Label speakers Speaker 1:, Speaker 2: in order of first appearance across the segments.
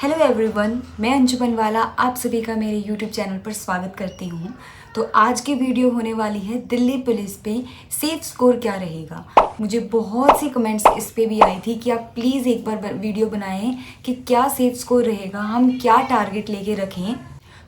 Speaker 1: Hello everyone, मैं अंजू बनवाला आप सभी का मेरे यूट्यूब चैनल पर स्वागत करती हूँ। तो आज की वीडियो होने वाली है दिल्ली पुलिस पे सेफ स्कोर क्या रहेगा। मुझे बहुत सी कमेंट्स इस पे भी आई थी कि आप प्लीज़ एक बार वीडियो बनाएं कि क्या सेफ स्कोर रहेगा, हम क्या टारगेट लेके रखें।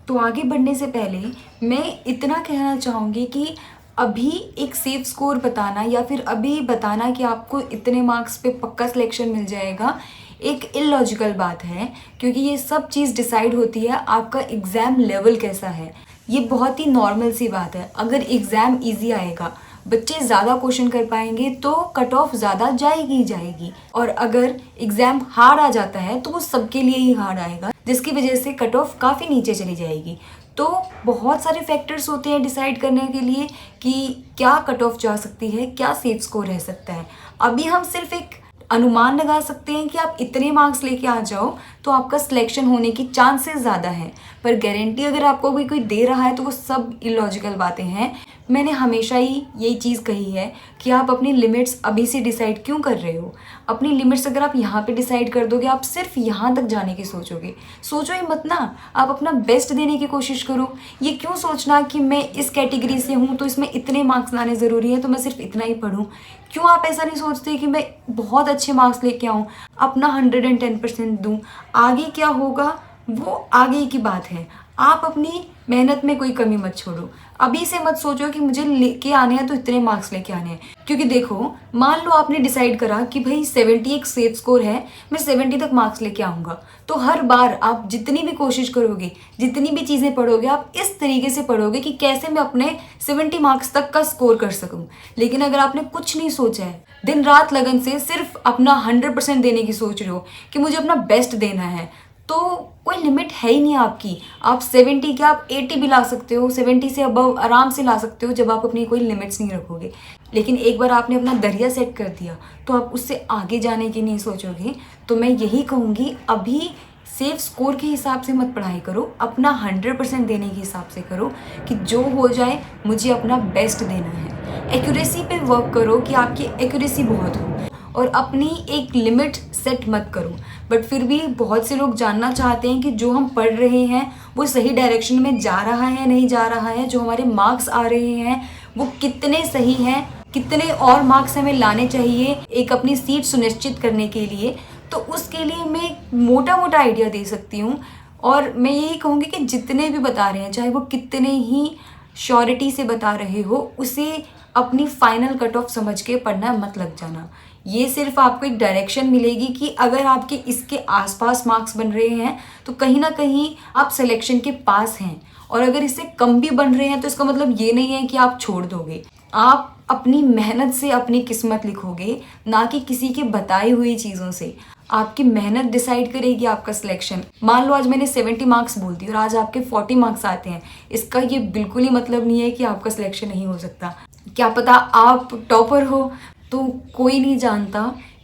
Speaker 1: तो आगे बढ़ने से पहले मैं इतना कहना चाहूँगी कि अभी एक सेफ स्कोर बताना या फिर अभी बताना कि आपको इतने मार्क्स पे पक्का सिलेक्शन मिल जाएगा एक इलॉजिकल बात है, क्योंकि ये सब चीज़ डिसाइड होती है आपका एग्ज़ाम लेवल कैसा है। ये बहुत ही नॉर्मल सी बात है। अगर एग्ज़ाम इजी आएगा, बच्चे ज़्यादा क्वेश्चन कर पाएंगे तो कट ऑफ ज़्यादा जाएगी ही जाएगी, और अगर एग्ज़ाम हार्ड आ जाता है तो वो सबके लिए ही हार्ड आएगा, जिसकी वजह से कट ऑफ काफ़ी नीचे चली जाएगी। तो बहुत सारे फैक्टर्स होते हैं डिसाइड करने के लिए कि क्या कट ऑफ जा सकती है, क्या सेफ स्कोर रह सकता है। अभी हम सिर्फ एक अनुमान लगा सकते हैं कि आप इतने मार्क्स लेके आ जाओ तो आपका सिलेक्शन होने की चांसेस ज़्यादा है, पर गारंटी अगर आपको कोई दे रहा है तो वो सब इलॉजिकल बातें हैं। मैंने हमेशा ही यही चीज़ कही है कि आप अपनी लिमिट्स अभी से डिसाइड क्यों कर रहे हो। अपनी लिमिट्स अगर आप यहाँ पे डिसाइड कर दोगे, आप सिर्फ यहाँ तक जाने की सोचोगे, सोचो ही मत ना, आप अपना बेस्ट देने की कोशिश करो। ये क्यों सोचना कि मैं इस कैटेगरी से हूँ तो इसमें इतने मार्क्स लाने ज़रूरी है तो मैं सिर्फ इतना ही पढूं। क्यों आप ऐसा नहीं सोचते कि मैं बहुत अच्छे मार्क्स लेके आऊँ, अपना 110% दूँ। आगे क्या होगा वो आगे की बात है। आप अपनी मेहनत में कोई कमी मत छोड़ो। अभी से मत सोचो कि मुझे लेके आने हैं तो इतने मार्क्स लेके आने हैं, क्योंकि देखो, मान लो आपने डिसाइड करा कि भाई 70 एक सेफ स्कोर है, मैं 70 तक मार्क्स लेके आऊँगा, तो हर बार आप जितनी भी कोशिश करोगे, जितनी भी चीज़ें पढ़ोगे, आप इस तरीके से पढ़ोगे कि कैसे मैं अपने 70 मार्क्स तक का स्कोर कर सकूँ। लेकिन अगर आपने कुछ नहीं सोचा है, दिन रात लगन से सिर्फ अपना 100% देने की सोच रहे हो कि मुझे अपना बेस्ट देना है, तो कोई लिमिट है ही नहीं आपकी। आप 70 क्या, आप 80 भी ला सकते हो, 70 से अबव आराम से ला सकते हो जब आप अपनी कोई लिमिट्स नहीं रखोगे। लेकिन एक बार आपने अपना दरिया सेट कर दिया तो आप उससे आगे जाने की नहीं सोचोगे। तो मैं यही कहूँगी, अभी सेफ स्कोर के हिसाब से मत पढ़ाई करो, अपना 100% देने के हिसाब से करो कि जो हो जाए मुझे अपना बेस्ट देना है। एक्यूरेसी पे वर्क करो कि आपकी एक्यूरेसी बहुत हो, और अपनी एक लिमिट सेट मत करो। बट फिर भी बहुत से लोग जानना चाहते हैं कि जो हम पढ़ रहे हैं वो सही डायरेक्शन में जा रहा है नहीं जा रहा है, जो हमारे मार्क्स आ रहे हैं वो कितने सही हैं, कितने और मार्क्स हमें लाने चाहिए एक अपनी सीट सुनिश्चित करने के लिए। तो उसके लिए मैं मोटा मोटा आइडिया दे सकती हूँ, और मैं यही कहूँगी कि जितने भी बता रहे हैं, चाहे वो कितने ही श्योरिटी से बता रहे हो, उसे अपनी फाइनल कट ऑफ समझ के पढ़ना मत लग जाना। ये सिर्फ आपको एक डायरेक्शन मिलेगी कि अगर आपके इसके आसपास मार्क्स बन रहे हैं तो कहीं ना कहीं आप सिलेक्शन के पास हैं, और अगर इससे कम भी बन रहे हैं तो इसका मतलब ये नहीं है कि आप छोड़ दोगे। आप अपनी मेहनत से अपनी किस्मत लिखोगे, ना कि किसी के बताई हुई चीज़ों से। आपकी मेहनत डिसाइड करेगी आपका सिलेक्शन। मान लो आज मैंने 70 मार्क्स बोल दी और आज आपके 40 मार्क्स आते हैं, इसका ये बिल्कुल ही मतलब नहीं है कि आपका सिलेक्शन नहीं हो सकता। क्या पता आप टॉपर हो, तो कोई नहीं जानता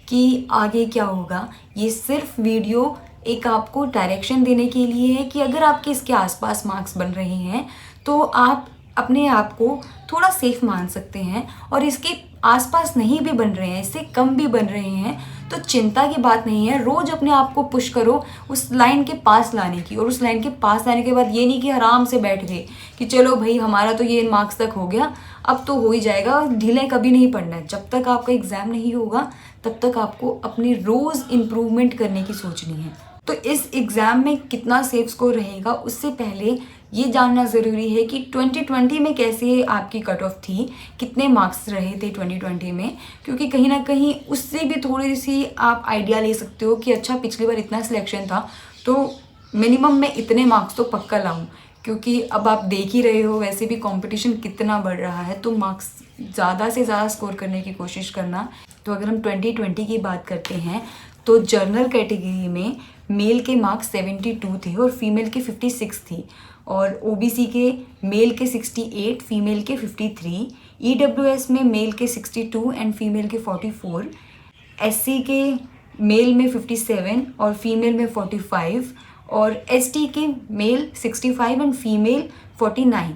Speaker 1: कि आगे क्या होगा। ये सिर्फ वीडियो एक आपको डायरेक्शन देने के लिए है कि अगर आपके इसके आसपास मार्क्स बन रहे हैं तो आप अपने आप को थोड़ा सेफ मान सकते हैं, और इसके आसपास नहीं भी बन रहे हैं, इससे कम भी बन रहे हैं, तो चिंता की बात नहीं है। रोज़ अपने आप को पुश करो उस लाइन के पास लाने की, और उस लाइन के पास लाने के बाद ये नहीं कि आराम से बैठ गए कि चलो भाई हमारा तो ये मार्क्स तक हो गया, अब तो हो ही जाएगा। ढीले कभी नहीं पड़ना है। जब तक आपका एग्ज़ाम नहीं होगा तब तक आपको अपनी रोज़ इम्प्रूवमेंट करने की सोचनी है। तो इस एग्ज़ाम में कितना सेफ स्कोर रहेगा उससे पहले ये जानना ज़रूरी है कि 2020 में कैसे आपकी कट ऑफ थी, कितने मार्क्स रहे थे 2020 में, क्योंकि कहीं ना कहीं उससे भी थोड़ी सी आप आइडिया ले सकते हो कि अच्छा पिछली बार इतना सिलेक्शन था तो मिनिमम मैं इतने मार्क्स तो पक्का लाऊं। क्योंकि अब आप देख ही रहे हो वैसे भी कंपटीशन कितना बढ़ रहा है, तो मार्क्स ज़्यादा से ज़्यादा स्कोर करने की कोशिश करना। तो अगर हम 2020 की बात करते हैं तो जनरल कैटेगरी में मेल के मार्क्स 72 थे और फीमेल के 56 थी, और ओबीसी के मेल के 68, फीमेल के 53, ईडब्ल्यूएस में मेल के 62 एंड फीमेल के 44, एससी के मेल में 57 और फीमेल में 45, और एसटी के मेल 65 एंड फीमेल 49।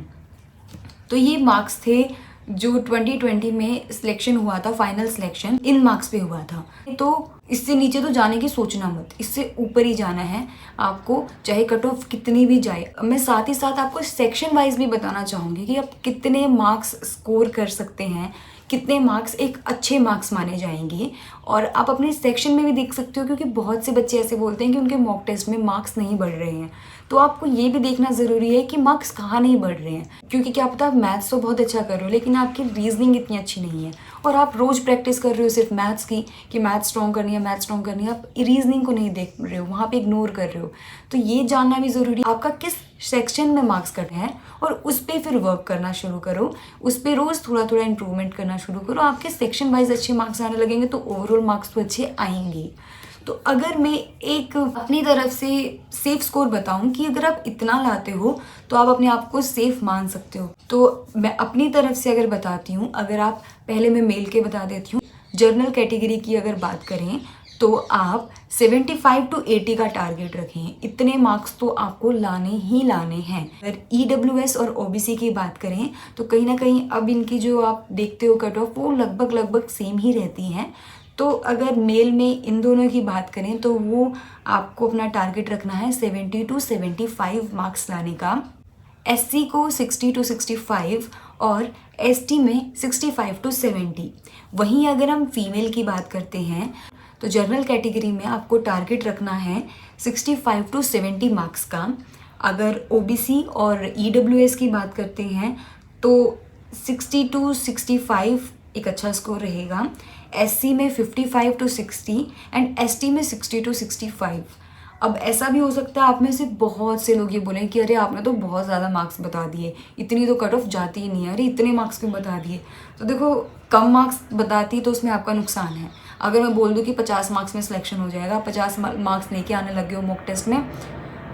Speaker 1: तो ये मार्क्स थे जो 2020 में सिलेक्शन हुआ था, फाइनल सिलेक्शन इन मार्क्स पे हुआ था। तो इससे नीचे तो जाने की सोचना मत, इससे ऊपर ही जाना है आपको, चाहे कट ऑफ कितनी भी जाए। मैं साथ ही साथ आपको सेक्शन वाइज भी बताना चाहूँगी कि आप कितने मार्क्स स्कोर कर सकते हैं, कितने मार्क्स एक अच्छे मार्क्स माने जाएंगे। और आप अपने सेक्शन में भी देख सकते हो, क्योंकि बहुत से बच्चे ऐसे बोलते हैं कि उनके मॉक टेस्ट में मार्क्स नहीं बढ़ रहे हैं। तो आपको ये भी देखना ज़रूरी है कि मार्क्स कहाँ नहीं बढ़ रहे हैं, क्योंकि क्या पता आप मैथ्स तो बहुत अच्छा कर रहे हो लेकिन आपकी रीजनिंग इतनी अच्छी नहीं है, और आप रोज़ प्रैक्टिस कर रहे हो सिर्फ मैथ्स की कि मैथ्स स्ट्रॉन्ग करनी है, मैथ्स स्ट्रॉन्ग करनी है, आप रीजनिंग को नहीं देख रहे हो, वहाँ पे इग्नोर कर रहे हो। तो ये जानना भी ज़रूरी है आपका किस सेक्शन में मार्क्स कट हैं, और उस पर फिर वर्क करना शुरू करो, उस पर रोज़ थोड़ा थोड़ा इंप्रूवमेंट करना शुरू करो। आपके सेक्शन वाइज अच्छे मार्क्स आने लगेंगे तो ओवरऑल मार्क्स तो अच्छे आएंगे। तो अगर मैं एक अपनी तरफ से सेफ स्कोर बताऊं कि अगर आप इतना लाते हो तो आप अपने आप को सेफ मान सकते हो, तो मैं अपनी तरफ से अगर बताती हूँ, अगर आप पहले मैं मेल के बता देती हूँ। जर्नल कैटेगरी की अगर बात करें तो आप 75 to 80 का टारगेट रखें, इतने मार्क्स तो आपको लाने ही लाने हैं। अगर EWS और OBC की बात करें तो कहीं ना कहीं अब इनकी जो आप देखते हो कट ऑफ वो लगभग सेम ही रहती हैं। तो अगर मेल में इन दोनों की बात करें तो वो आपको अपना टारगेट रखना है 70 to 75 मार्क्स लाने का, SC को 60 to 65 और ST में 65 to 70। वहीं अगर हम फीमेल की बात करते हैं तो जनरल कैटेगरी में आपको टारगेट रखना है 65 to 70 मार्क्स का। अगर OBC और EWS की बात करते हैं तो 60 to 65 एक अच्छा स्कोर रहेगा, SC में 55 to 60 एंड ST में 60 to 65। अब ऐसा भी हो सकता है आप में से बहुत से लोग ये बोलें कि अरे आपने तो बहुत ज़्यादा मार्क्स बता दिए, इतनी तो कट ऑफ जाती ही नहीं है, अरे इतने मार्क्स क्यों बता दिए। तो देखो, कम मार्क्स बताती तो उसमें आपका नुकसान है। अगर मैं बोल दूँ कि 50 मार्क्स में सिलेक्शन हो जाएगा, 50 मार्क्स लेके आने लगे हो मॉक टेस्ट में,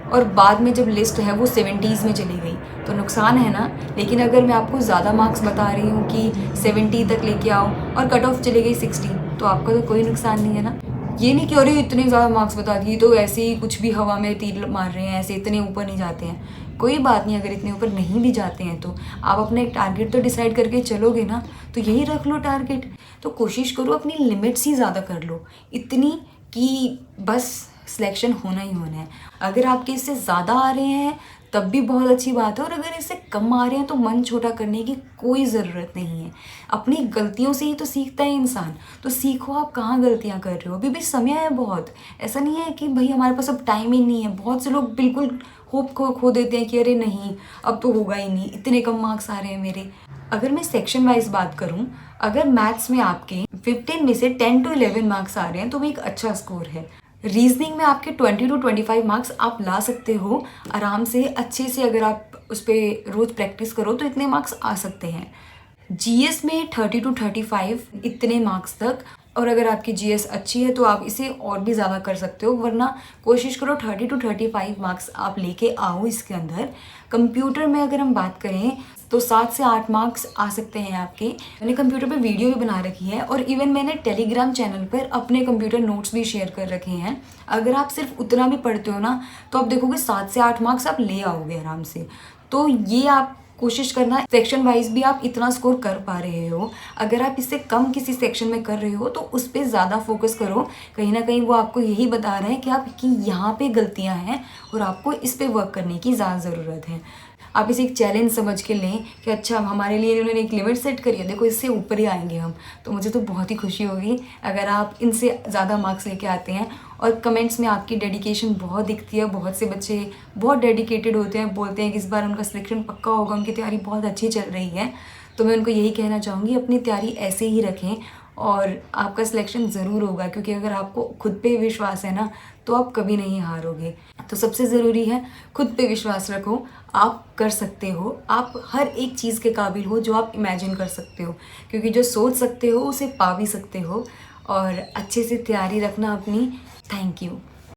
Speaker 1: और बाद में जब लिस्ट है वो 70s में चली गई तो नुकसान है ना। लेकिन अगर मैं आपको ज़्यादा मार्क्स बता रही हूँ कि 70 तक लेके आओ और कट ऑफ चली गई 60, तो आपका तो कोई नुकसान नहीं है ना। ये नहीं कि अरे इतने ज़्यादा मार्क्स बता दिए तो ऐसे ही कुछ भी हवा में तीर मार रहे हैं, ऐसे इतने ऊपर नहीं जाते हैं। कोई बात नहीं, अगर इतने ऊपर नहीं भी जाते हैं तो आप अपने टारगेट तो डिसाइड करके चलोगे ना, तो यही रख लो टारगेट। तो कोशिश करो अपनी लिमिट्स ही ज़्यादा कर लो, इतनी कि बस सिलेक्शन होना ही होना है। अगर आपके इससे ज़्यादा आ रहे हैं तब भी बहुत अच्छी बात है, और अगर इससे कम आ रहे हैं तो मन छोटा करने की कोई ज़रूरत नहीं है। अपनी गलतियों से ही तो सीखता है इंसान, तो सीखो आप कहाँ गलतियाँ कर रहे हो। अभी भी समय है बहुत, ऐसा नहीं है कि भाई हमारे पास अब टाइम ही नहीं है। बहुत से लोग बिल्कुल होप खो देते हैं कि अरे नहीं अब तो होगा ही नहीं, इतने कम मार्क्स आ रहे हैं मेरे। अगर मैं सेक्शन वाइज बात करूँ, अगर मैथ्स में आपके 15 में से 10 to 11 मार्क्स आ रहे हैं तो वो एक अच्छा स्कोर है। रीजनिंग में आपके 20 to 25 मार्क्स आप ला सकते हो आराम से, अच्छे से अगर आप उस पर रोज़ प्रैक्टिस करो तो इतने मार्क्स आ सकते हैं। GS में 30 to 35 इतने मार्क्स तक, और अगर आपकी GS अच्छी है तो आप इसे और भी ज़्यादा कर सकते हो, वरना कोशिश करो 30 to 35 मार्क्स आप लेके आओ इसके अंदर। कंप्यूटर में अगर हम बात करें तो 7 से 8 मार्क्स आ सकते हैं आपके। मैंने कंप्यूटर पे वीडियो भी बना रखी है, और इवन मैंने टेलीग्राम चैनल पर अपने कंप्यूटर नोट्स भी शेयर कर रखे हैं। अगर आप सिर्फ उतना भी पढ़ते हो ना तो आप देखोगे 7 से 8 मार्क्स आप ले आओगे आराम से। तो ये आप कोशिश करना सेक्शन वाइज भी आप इतना स्कोर कर पा रहे हो। अगर आप इससे कम किसी सेक्शन में कर रहे हो तो उस पर ज़्यादा फोकस करो, कहीं ना कहीं वो आपको यही बता रहा है कि आपकी यहाँ पे गलतियाँ हैं और आपको इस पे वर्क करने की ज़्यादा ज़रूरत है। आप इसे एक चैलेंज समझ के लें कि अच्छा हमारे लिए उन्होंने एक लिमिट सेट करी है, देखो इससे ऊपर ही आएंगे हम। तो मुझे तो बहुत ही खुशी होगी अगर आप इनसे ज़्यादा मार्क्स लेके आते हैं। और कमेंट्स में आपकी डेडिकेशन बहुत दिखती है, बहुत से बच्चे बहुत डेडिकेटेड होते हैं, बोलते हैं कि इस बार उनका सिलेक्शन पक्का होगा, उनकी तैयारी बहुत अच्छी चल रही है। तो मैं उनको यही कहना चाहूँगी, अपनी तैयारी ऐसे ही रखें और आपका सिलेक्शन ज़रूर होगा, क्योंकि अगर आपको खुद पे विश्वास है ना तो आप कभी नहीं हारोगे। तो सबसे ज़रूरी है खुद पे विश्वास रखो, आप कर सकते हो, आप हर एक चीज़ के काबिल हो जो आप इमेजिन कर सकते हो, क्योंकि जो सोच सकते हो उसे पा भी सकते हो। और अच्छे से तैयारी रखना अपनी। Thank you.